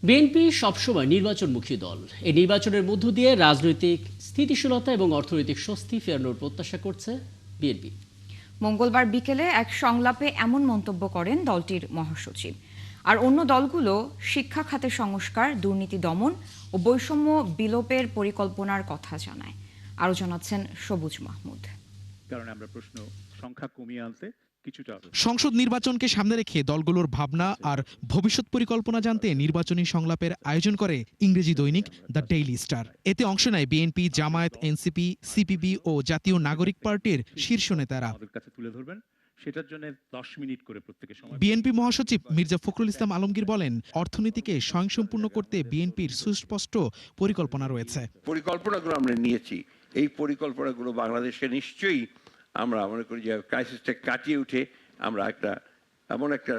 BNP সবসময় নির্বাচনমুখী দল। এই নির্বাচনের মধ্য দিয়ে রাজনৈতিক স্থিতিশীলতা এবং অর্থনৈতিক স্বস্তি ফেরানোর প্রত্যাশা করছে বিএনপি। মঙ্গলবার বিকেলে এক সংলাপে এমন মন্তব্য করেন দলটির মহাসচিব। আর অন্য দলগুলো শিক্ষা খাতে সংস্কার, দুর্নীতি দমন ও বৈষম্য বিলোপের পরিকল্পনার কথা জানায়। আরও জানাচ্ছেন সবুজ মাহমুদ। কারণ আমরা প্রশ্ন সংখ্যা কমিয়ে আনতে কিছুটা সংসদ নির্বাচনকে সামনে রেখে দলগুলোর ভাবনা আর ভবিষ্যৎ পরিকল্পনা জানতে নির্বাচনী সংলাপের আয়োজন করে ইংরেজি দৈনিক দ্য ডেইলি স্টার। এতে অংশ নেয় বিএনপি, জামায়াত, এনসিপি, সিপিবি ও জাতীয় নাগরিক পার্টির শীর্ষ নেতারা। কাছে তুলে ধরবেন, সেটার জন্য 10 মিনিট করে প্রত্যেকের সময়। বিএনপি মহাসচিব মির্জা ফখরুল ইসলাম আলমগীর বলেন, অর্থনীতিকে স্বয়ংসম্পূর্ণ করতে বিএনপির সুস্পষ্ট পরিকল্পনা রয়েছে। পরিকল্পনাগুলো আমরা নিয়েছি, এই পরিকল্পনাগুলো বাংলাদেশে নিশ্চয়ই আমরা মনে করি যে ক্রাইসিসটা কাটিয়ে উঠে আমরা এমন একটা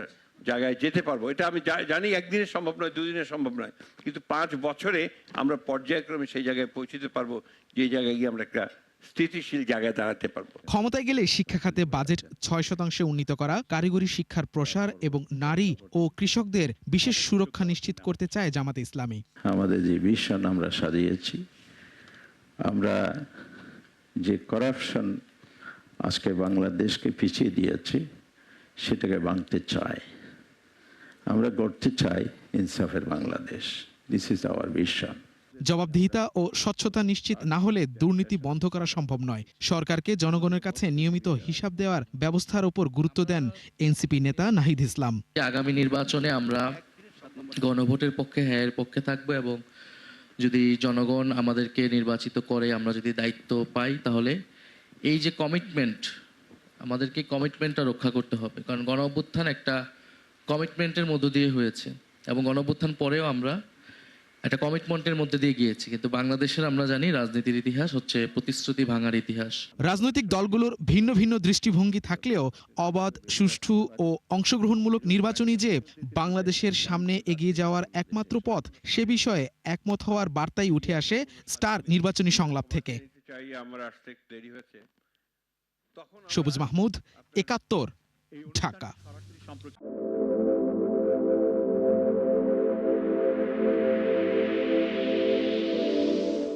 জায়গায় যেতে পারবো। এটা আমি জানি একদিনে সম্ভব নয়, দুদিনে সম্ভব নয়, কিন্তু 5 বছরে আমরা পর্যায়ক্রমে সেই জায়গায় পৌঁছতে পারবো যে জায়গায় গিয়ে আমরা একটা স্থিতিশীল জায়গায় দাঁড়াতে পারবো। ক্ষমতায় গেলে শিক্ষা খাতে বাজেট 6% উন্নীত করা, কারিগরি শিক্ষার প্রসার এবং নারী ও কৃষকদের বিশেষ সুরক্ষা নিশ্চিত করতে চায় জামাতে ইসলামী। আমাদের যে ভিশন আমরা সাজিয়েছি, আমরা যে করাপশন আজকে বাংলাদেশকে পিছিয়ে দিয়েছে সেটাকে ভাঙতে চাই। আমরা গড়তে চাই ইনসাফের Bangladesh. This is our vision. জবাবদিহিতা ও স্বচ্ছতা নিশ্চিত না হলে দুর্নীতি বন্ধ করা সম্ভব নয়। সরকারকে জনগণের কাছে নিয়মিত হিসাব দেওয়ার ব্যবস্থার উপর গুরুত্ব দেন এনসিপি নেতা নাহিদ ইসলাম। আগামী নির্বাচনে আমরা গণভোটের পক্ষে, হ্যাঁ এর পক্ষে থাকবো, এবং যদি জনগণ আমাদেরকে নির্বাচিত করে, আমরা যদি দায়িত্ব পাই, তাহলে এই যে কমিটমেন্ট, আমাদেরকে কমিটমেন্টটা রক্ষা করতে হবে। কারণ গণ অভ্যুত্থান একটা কমিটমেন্টের মধ্য দিয়ে হয়েছে, এবং গণ অভ্যুত্থান পরেও আমরা একটা কমিটমেন্টের মধ্যে দিয়ে গিয়েছি। কিন্তু বাংলাদেশের আমরা জানি রাজনীতির ইতিহাস হচ্ছে প্রতিশ্রুতি ভাঙার ইতিহাস। রাজনৈতিক দলগুলোর ভিন্ন ভিন্ন দৃষ্টিভঙ্গি থাকলেও অবাধ, সুষ্ঠু ও অংশগ্রহণমূলক নির্বাচনই যে বাংলাদেশের সামনে এগিয়ে যাওয়ার একমাত্র পথ, সে বিষয়ে একমত হওয়ার বার্তাই উঠে আসে স্টার নির্বাচনী সংলাপ থেকে। সবুজ মাহমুদ, ৭১, ঢাকা।